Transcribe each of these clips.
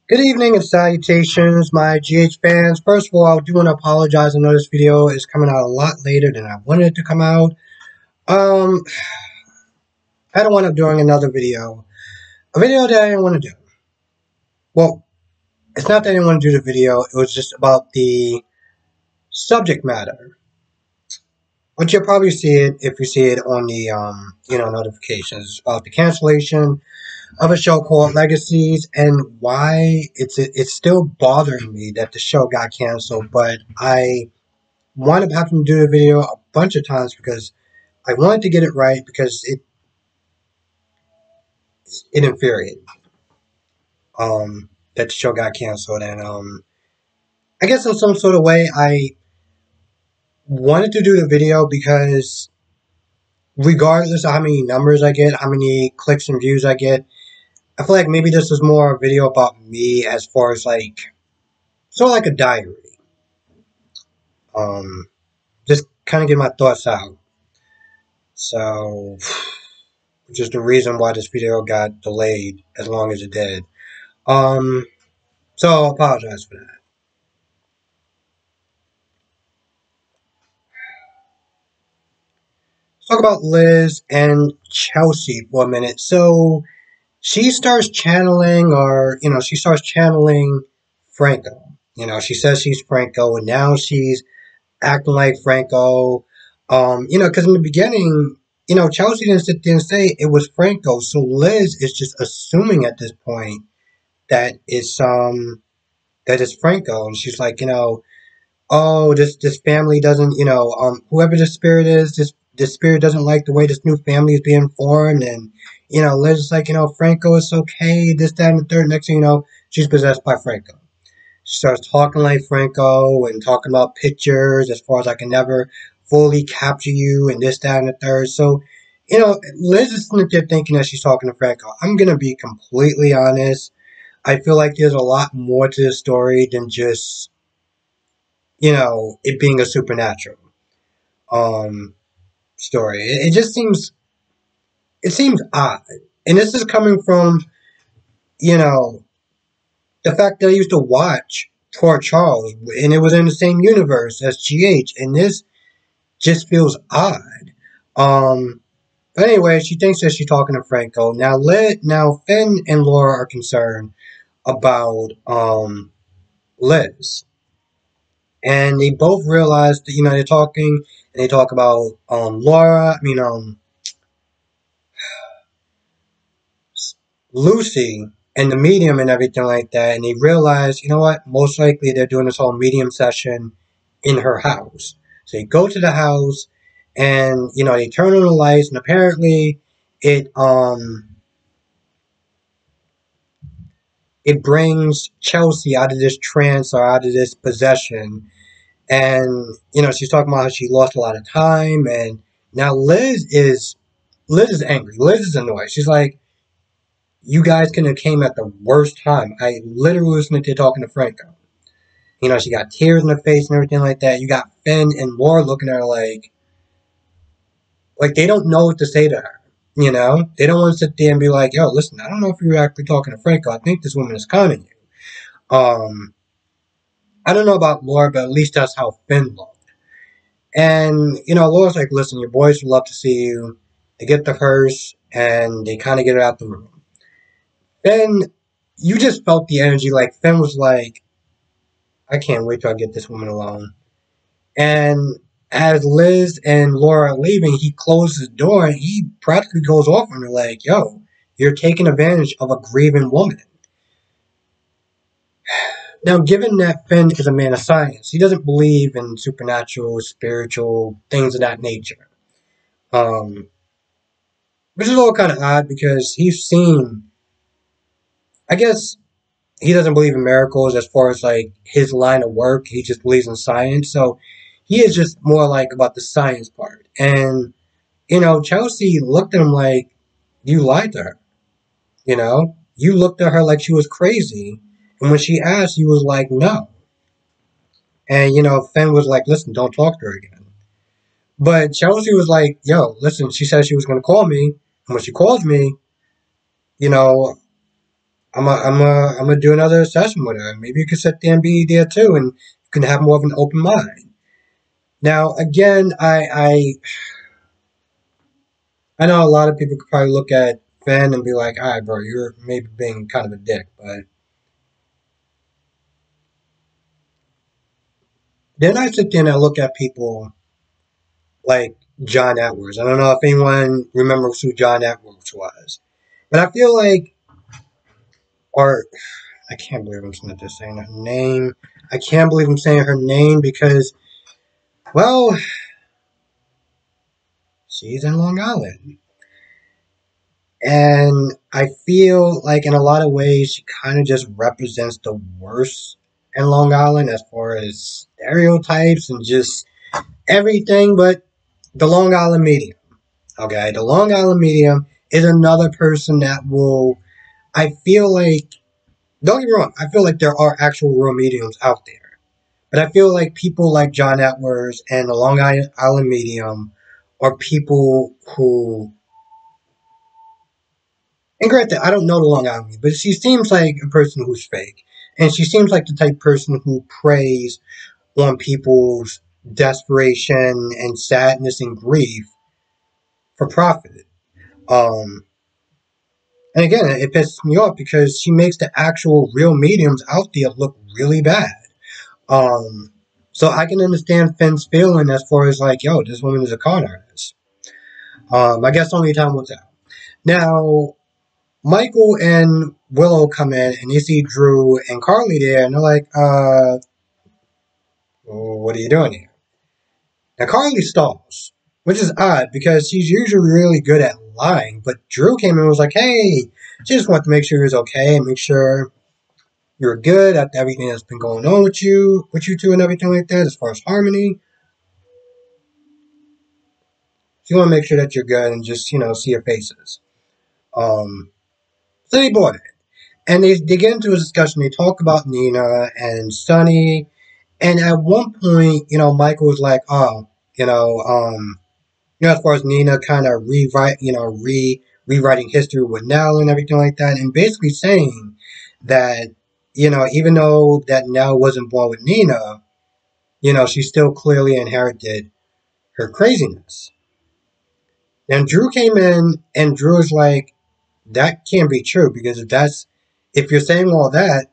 Good evening and salutations, my GH fans. First of all, I do want to apologize. I know this video is coming out a lot later than I wanted it to come out. Um, I don't want to doing another video. A video that I didn't want to do. Well, it's not that I didn't want to do the video. It was just about the subject matter. But you'll probably see it if you see it on the, notifications. It's about the cancellation of a show called Legacies and why it's still bothering me that the show got canceled. But I wound up having to do the video a bunch of times because I wanted to get it right because it infuriated me. That the show got canceled, and I guess in some sort of way I wanted to do the video because regardless of how many numbers I get, how many clicks and views I get, I feel like maybe this is more a video about me as far as like sort of like a diary. Um, just kind of get my thoughts out. So, which is the reason why this video got delayed as long as it did. Um, so I apologize for that. Let's talk about Liz and Chelsea for a minute. So she starts channeling, she starts channeling Franco. She says she's Franco, and now she's acting like Franco. Because in the beginning, Chelsea didn't sit there and say it was Franco. So Liz is just assuming at this point that it's Franco, and she's like, oh, this family doesn't, whoever the spirit is, this spirit doesn't like the way this new family is being formed, and Liz is like, Franco is okay, this, that, and the third. Next thing you know, she's possessed by Franco. She starts talking like Franco and talking about pictures as far as I can never fully capture you and this, that, and the third. So, Liz is sitting there thinking that she's talking to Franco. I'm gonna be completely honest. I feel like there's a lot more to the story than just it being a supernatural um story. It just seems odd. And this is coming from, you know, the fact that I used to watch Port Charles and it was in the same universe as GH, and this just feels odd. But anyway, she thinks that she's talking to Franco. Now Finn and Laura are concerned about Liz. And they both realize that, they're talking and they talk about Laura, Lucy and the medium and everything like that. And they realize, you know what, most likely they're doing this whole medium session in her house. So they go to the house and, they turn on the lights, and apparently it it brings Chelsea out of this trance or out of this possession. And, she's talking about how she lost a lot of time. And now Liz is angry. Liz is annoyed. She's like, you guys could have came at the worst time. I literally listened to talking to Franco. She got tears in her face and everything like that. You got Finn and Laura looking at her like they don't know what to say to her. They don't want to sit there and be like, yo, listen, I don't know if you're actually talking to Franco. I think this woman is conning you. I don't know about Laura, but at least that's how Finn looked. And, Laura's like, listen, your boys would love to see you. They get the hearse, and they kind of get her out the room. Then, you just felt the energy, like, Finn was like, I can't wait till I get this woman alone. And as Liz and Laura are leaving, he closes the door, and he practically goes off on her like, yo, you're taking advantage of a grieving woman. Now, given that Finn is a man of science, he doesn't believe in supernatural, spiritual, things of that nature. Which is all kind of odd because I guess he doesn't believe in miracles as far as like his line of work. He just believes in science. So he is just more like about the science part. And, Chelsea looked at him like, you lied to her. You looked at her like she was crazy. And when she asked, he was like, no. And, Finn was like, listen, don't talk to her again. But Chelsea was like, yo, listen, she said she was going to call me. And when she calls me, you know, I'm gonna do another session with her. Maybe you can sit there and be there too, and you can have more of an open mind. Now, again, I know a lot of people could probably look at Finn and be like, "All right, bro, you're maybe being kind of a dick," but then I sit there and I look at people like John Edwards. I don't know if anyone remembers who John Edwards was, but I feel like, or I can't believe I'm just saying her name. I can't believe I'm saying her name because, well, she's in Long Island. And I feel like in a lot of ways she kind of just represents the worst in Long Island as far as stereotypes and just everything but the Long Island medium. Okay, the Long Island medium is another person that will, I feel like, don't get me wrong, I feel like there are actual real mediums out there. But I feel like people like John Edwards and the Long Island medium are people who, and granted, I don't know the Long Island, but she seems like a person who's fake. And she seems like the type of person who preys on people's desperation and sadness and grief for profit. Um, and again, it pisses me off because she makes the actual real mediums out there look really bad. Um, so I can understand Finn's feeling as far as like, yo, this woman is a con artist. I guess only time will tell. Now, Michael and Willow come in and they see Drew and Carly there and they're like, what are you doing here? Now Carly stalls, which is odd because she's usually really good at lying, but Drew came in and was like, hey, she just wanted to make sure he was okay and make sure you're good at everything that's been going on with you two and everything like that, as far as harmony. She want to make sure that you're good and just, see your faces. Um, so they bought it. And they get into a discussion. They talk about Nina and Sunny. And at one point, Michael was like, oh, as far as Nina kind of rewriting history with Nell and everything like that, and basically saying that, even though that Nell wasn't born with Nina, she still clearly inherited her craziness. And Drew came in, and Drew was like, that can't be true because if you're saying all that,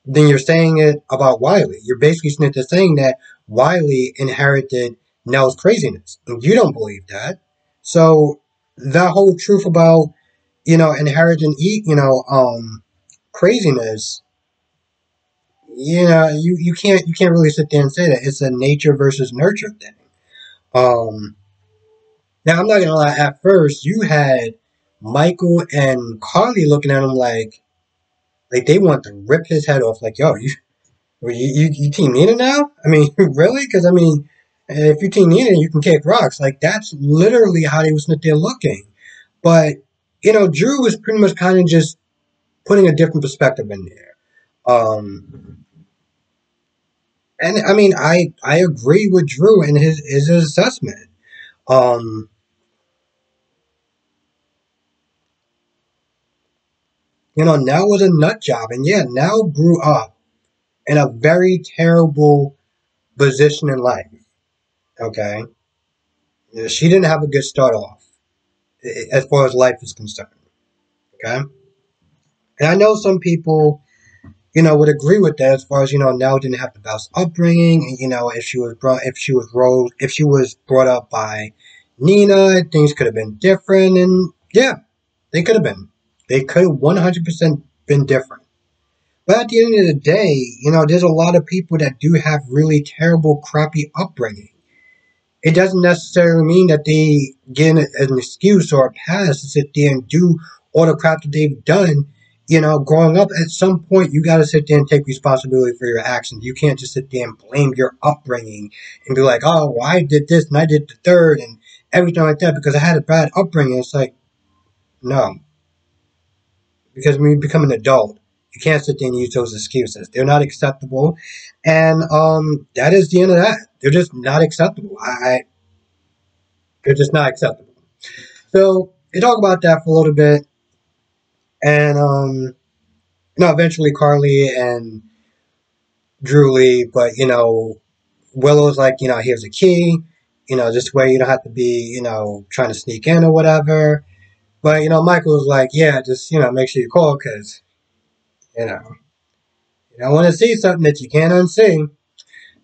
then you're saying it about Wiley. You're basically saying that Wiley inherited Nell's craziness. And you don't believe that. So the whole truth about, inheriting craziness, you can't really sit there and say that. It's a nature versus nurture thing. Um Now I'm not gonna lie, at first you had Michael and Carly looking at him like they want to rip his head off, like, yo, you Team Nina now? I mean, really? Because I mean, if you Team Nina, you can kick rocks. Like that's literally how they was there looking. But Drew was pretty much kind of just putting a different perspective in there. And I mean, I agree with Drew and his assessment. Um, Nell was a nut job, and yeah, Nell grew up in a very terrible position in life. Okay, she didn't have a good start off as far as life is concerned. Okay. And I know some people, would agree with that as far as, Nell didn't have the best upbringing. And, if she was brought up by Nina, things could have been different. And yeah, they could have been. They could have 100% been different. But at the end of the day, there's a lot of people that do have really terrible, crappy upbringing. It doesn't necessarily mean that they get an excuse or a pass to sit there and do all the crap that they've done. Growing up, at some point, you got to sit there and take responsibility for your actions. You can't just sit there and blame your upbringing and be like, oh, well, I did this and I did the third and everything like that because I had a bad upbringing. It's like, no. Because when you become an adult, you can't sit there and use those excuses. They're not acceptable. And that is the end of that. They're just not acceptable. They're just not acceptable. So they talk about that for a little bit, and No, eventually Carly and Drewly, but Willow's like, here's a key, this way you don't have to be, trying to sneak in or whatever. But Michael was like, yeah, just make sure you call because you know you don't want to see something that you can't unsee.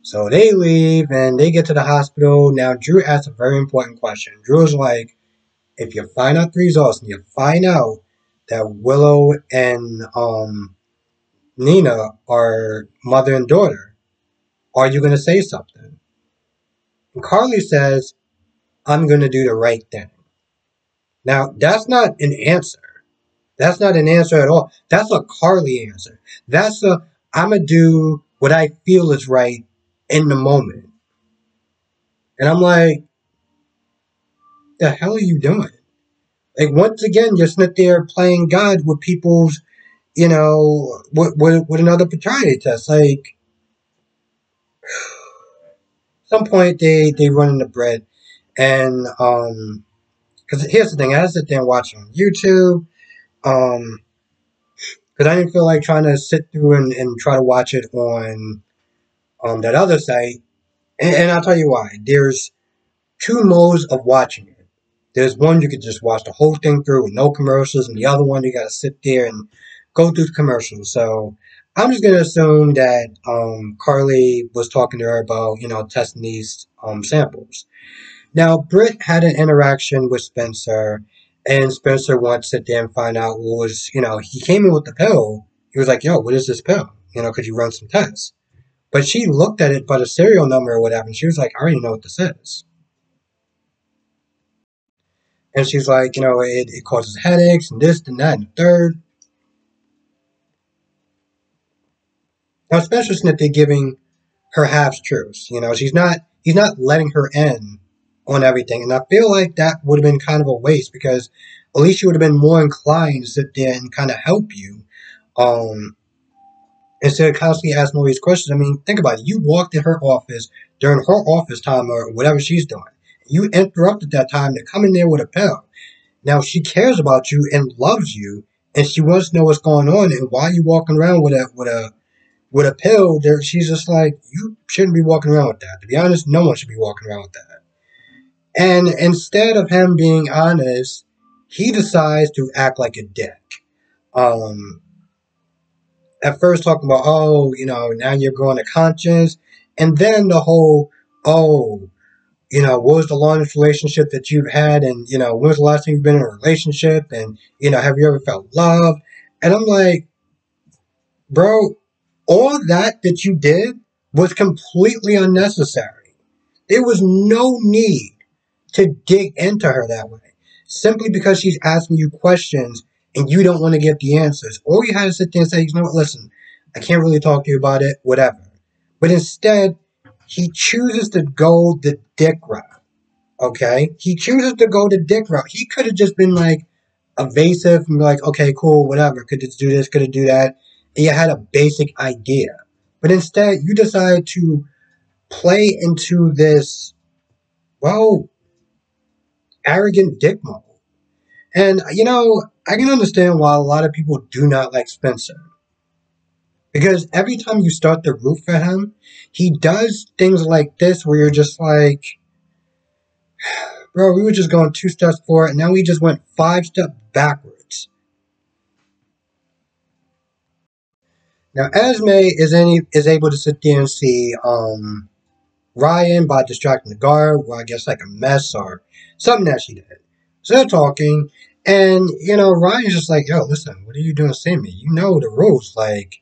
So they leave and they get to the hospital. Now Drew asks a very important question. Drew's like, if you find out the results and you find out that Willow and Nina are mother and daughter, are you going to say something? And Carly says, I'm going to do the right thing. Now, that's not an answer. That's not an answer at all. That's a Carly answer. That's I'm going to do what I feel is right in the moment. And I'm like, the hell are you doing? Like, once again, you're sitting there playing God with people's, with another paternity test. Like, at some point they run into bread. And, because here's the thing, I had to sit there and watch on YouTube. Um, because I didn't feel like trying to sit through and try to watch it on that other site. And I'll tell you why. There's two modes of watching it. There's one you could just watch the whole thing through with no commercials, and the other one you got to sit there and go through the commercials. So I'm just gonna assume that Carly was talking to her about testing these samples. Now Britt had an interaction with Spencer, and Spencer wanted to sit there and find out what was he came in with the pill. He was like, "Yo, what is this pill? Could you run some tests?" But she looked at it by the serial number or whatever, and she was like, "I already know what this is." And she's like, it causes headaches and this and that and the third. Now, especially since they're giving her half truths. He's not letting her in on everything. And I feel like that would have been kind of a waste because at least she would have been more inclined to sit there and kind of help you. Um, Instead of constantly asking all these questions. I mean, think about it. You walked in her office during her office time or whatever she's doing. You interrupted that time to come in there with a pill. Now she cares about you and loves you, and she wants to know what's going on. And why are you walking around with a pill? There, she's just like, you shouldn't be walking around with that. To be honest, no one should be walking around with that. And instead of him being honest, he decides to act like a dick. Um, at first talking about, oh, now you're going to conscience, and then the whole, oh, what was the longest relationship that you've had? And, when was the last time you've been in a relationship? And, have you ever felt love? And I'm like, bro, all that you did was completely unnecessary. There was no need to dig into her that way. Simply because she's asking you questions and you don't want to get the answers. Or you had to sit there and say, you know what, listen, I can't really talk to you about it, whatever. But instead, he chooses to go the dick route. Okay? He chooses to go the dick route. He could have just been like evasive and be like, okay, cool, whatever. Could it do this? Could it do that? And you had a basic idea. But instead, you decide to play into this, well, arrogant dick mode. And, I can understand why a lot of people do not like Spencer. Because every time you start to root for him, he does things like this where you're just like, bro, we were just going 2 steps forward, and now we just went 5 steps backwards. Now, Esme is able to sit there and see Ryan by distracting the guard, well, I guess like a mess or something that she did. So they're talking, and Ryan's just like, "Yo, listen, what are you doing seeing me? You know the rules. Like,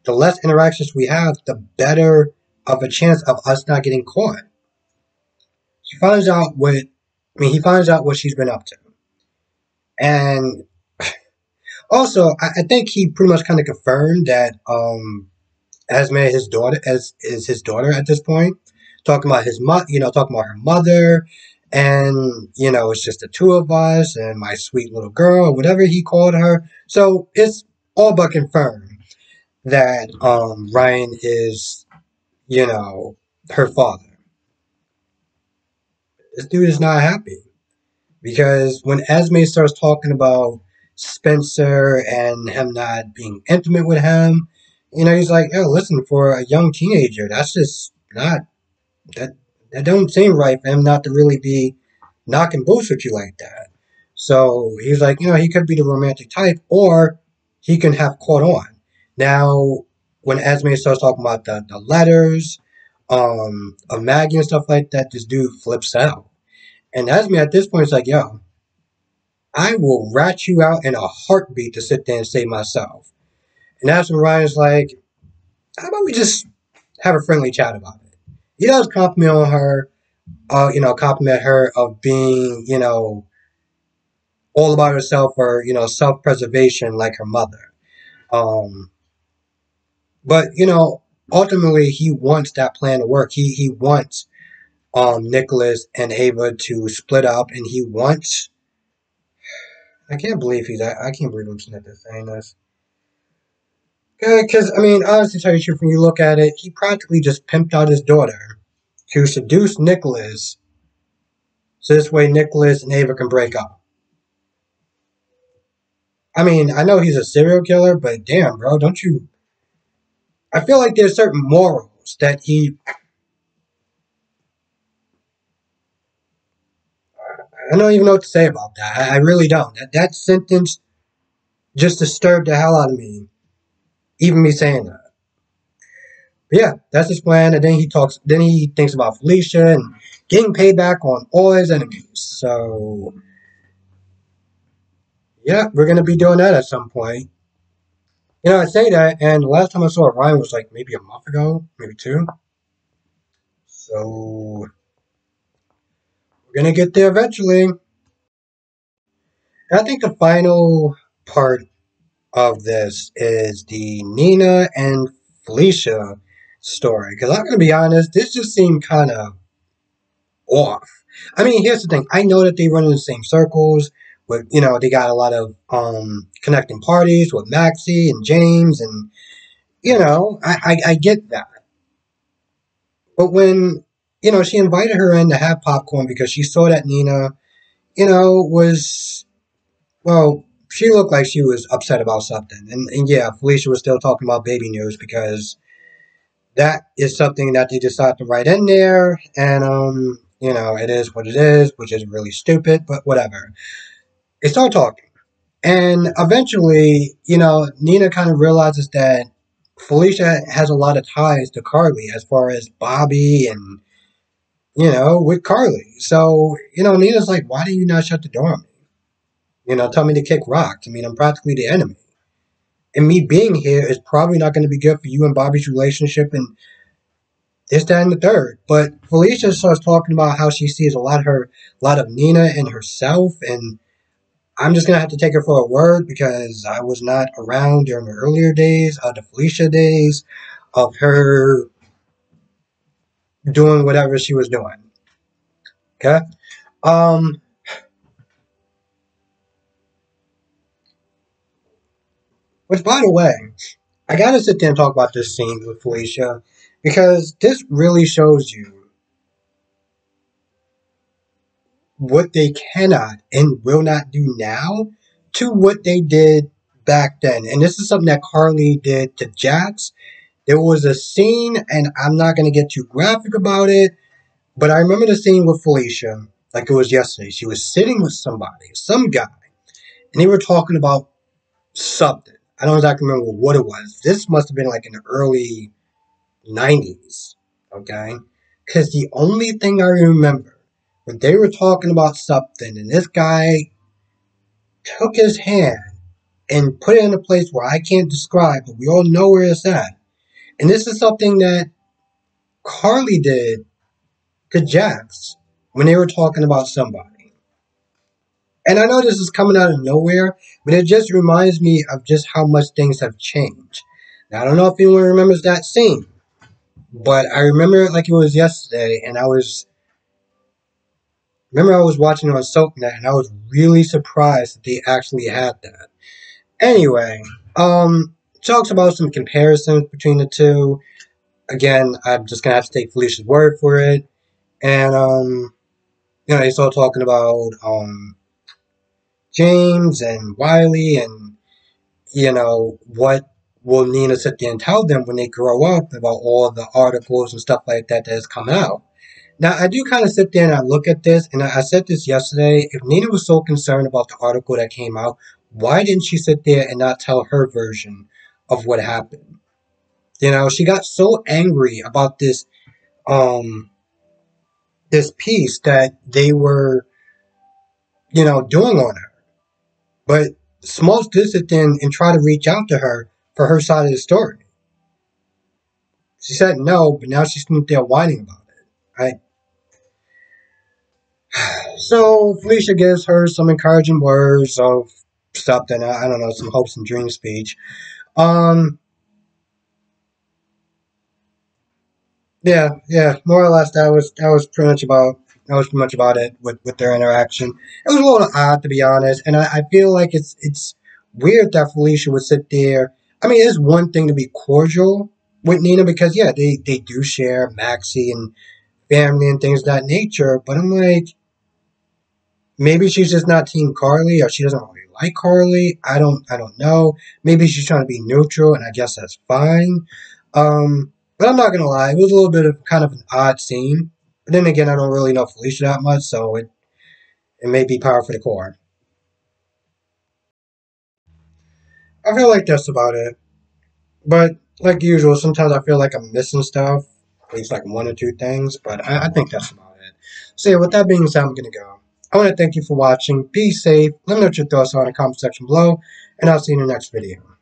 the less interactions we have, the better of a chance of us not getting caught." She finds out what, I mean, he finds out what she's been up to, and also I think he pretty much kind of confirmed that Esme his daughter as is his daughter at this point, talking about his talking about her mother, and it's just the two of us and my sweet little girl, or whatever he called her. So it's all but confirmed that Ryan is you know her father. This dude is not happy because when Esme starts talking about Spencer and him not being intimate with him. He's like, "Oh, listen, for a young teenager, that's just not that that don't seem right for him not to really be knocking boots with you like that." So he's like, he could be the romantic type, or he can have caught on. Now, when Esme starts talking about the letters, of Maggie and stuff like that, this dude flips out. And Esme at this point is like, yo, I will rat you out in a heartbeat to sit there and save myself. And that's when Ryan's like, how about we just have a friendly chat about it? He does compliment on her, compliment her of being, all about herself or, self preservation like her mother. Um, but, ultimately he wants that plan to work. He wants Nicholas and Ava to split up, and he wants. I can't believe I'm sitting there saying this. Because, I mean, honestly, to tell you the truth, when you look at it, he practically just pimped out his daughter to seduce Nicholas, so this way Nicholas and Ava can break up. I mean, I know he's a serial killer, but damn, bro, don't you. I feel like there's certain morals that he. I don't even know what to say about that. I really don't. That sentence just disturbed the hell out of me, even me saying that. But yeah, that's his plan. And then he thinks about Felicia and getting payback on all his enemies. So yeah, we're gonna be doing that at some point. I say that, and the last time I saw Ryan was like maybe a month ago, maybe two. So we're gonna get there eventually. And I think the final part of this is the Nina and Felicia story. Because I'm gonna be honest, this just seemed kind of off. I mean, here's the thing. I know that they run in the same circles. But they got a lot of connecting parties with Maxie and James, and I get that. But when she invited her in to have popcorn because she saw that Nina, was well, she looked like she was upset about something, and yeah, Felicia was still talking about baby news because that is something that they decided to write in there, and it is what it is, which is really stupid, but whatever. They start talking. And eventually, Nina kind of realizes that Felicia has a lot of ties to Carly as far as Bobby and, with Carly. So, Nina's like, why do you not shut the door on me? Tell me to kick rocks. I mean, I'm practically the enemy. And me being here is probably not going to be good for you and Bobby's relationship and this, that, and the third. But Felicia starts talking about how she sees a lot of Nina in herself, and I'm just gonna have to take her for a word because I was not around during the earlier days, the Felicia days, of her doing whatever she was doing. Okay. Um. Which, by the way, I gotta sit there and talk about this scene with Felicia because this really shows you what they cannot and will not do now to what they did back then. And this is something that Carly did to Jax. There was a scene, and I'm not gonna get too graphic about it. But I remember the scene with Felicia, like it was yesterday. She was sitting with somebody, some guy, and they were talking about something. I don't exactly remember what it was. This must have been like in the early 90s, okay? Because the only thing I remember when they were talking about something, and this guy took his hand and put it in a place where I can't describe, but we all know where it's at. And this is something that Carly did to Jax when they were talking about somebody. And I know this is coming out of nowhere, but it just reminds me of just how much things have changed. Now, I don't know if anyone remembers that scene, but I remember it like it was yesterday, and I was watching it on SoapNet, and I was really surprised that they actually had that. Anyway, talks about some comparisons between the two. Again, I'm just gonna have to take Felicia's word for it, and they start talking about James and Wiley, and what will Nina sit there and tell them when they grow up about all the articles and stuff like that that has come out. Now, I do kind of sit there and I look at this, and I said this yesterday. If Nina was so concerned about the article that came out, why didn't she sit there and not tell her version of what happened? She got so angry about um, this piece that they were, doing on her. But Smalls did sit there and try to reach out to her for her side of the story. She said no, but now she's sitting there whining about it. Right? So Felicia gives her some encouraging words of something, I don't know, some hopes and dreams speech. Um, yeah, more or less that was pretty much about it with their interaction. It was a little odd to be honest, and I feel like it's weird that Felicia would sit there. I mean, it's one thing to be cordial with Nina because yeah, they do share Maxie and family and things of that nature, but I'm like, maybe she's just not Team Carly, or she doesn't really like Carly. I don't know. Maybe she's trying to be neutral, and I guess that's fine. But I'm not gonna lie, it was a little bit of kind of an odd scene. But then again, I don't really know Felicia that much, so it may be par for the core. I feel like that's about it. But like usual, sometimes I feel like I'm missing stuff, at least like one or two things. But I think that's about it. So yeah, with that being said, I'm gonna go. I want to thank you for watching. Be safe. Let me know what your thoughts are in the comment section below, and I'll see you in the next video.